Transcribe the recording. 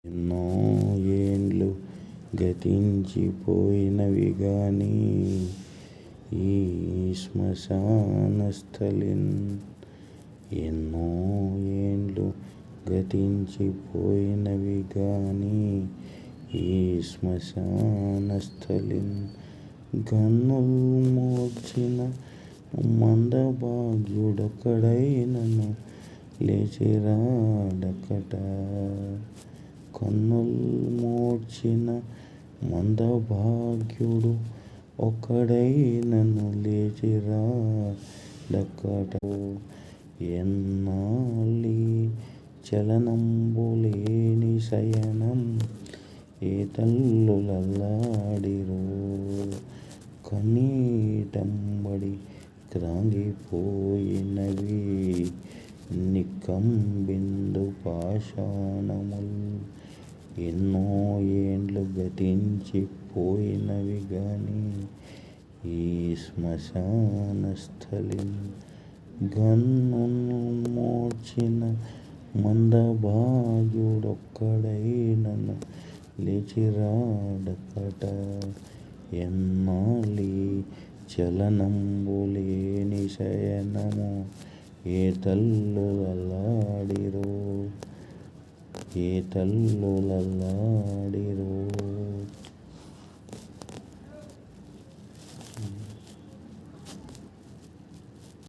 ఎన్నో ఏండ్లు గతించిపోయినవి గాని ఈ శ్మశానస్థలిన్. ఎన్నో ఏండ్లు గతించిపోయినవి గాని ఈ శ్మశానస్థలిన్. గన్నుల్ మోడ్చిన మందభాగ్యుడొక్కడైనను లేచిరాడకట. కన్నుల్ మోడ్చిన మందభాగ్యుడు ఒక్కడైనను లేచిరాడకట. ఎన్నాళ్ళీ చలనంబులేని శయనం ఏ తల్లులల్లాడిరో. కన్నీటంబడి క్రాంగిపోయినవి నికంబిందు పాషాణముల్. ఎన్నో ఏండ్లు గతించిపోయినవి గాని ఈ శ్మశానస్థలిన్. గన్నుల్ మోడ్చిన మందభాగ్యుడొక్కడైనను లేచిరాడకట. ఎన్నాళ్ళీ చలనంబులేని శయనము ఏ తల్లులల్లాడిరో.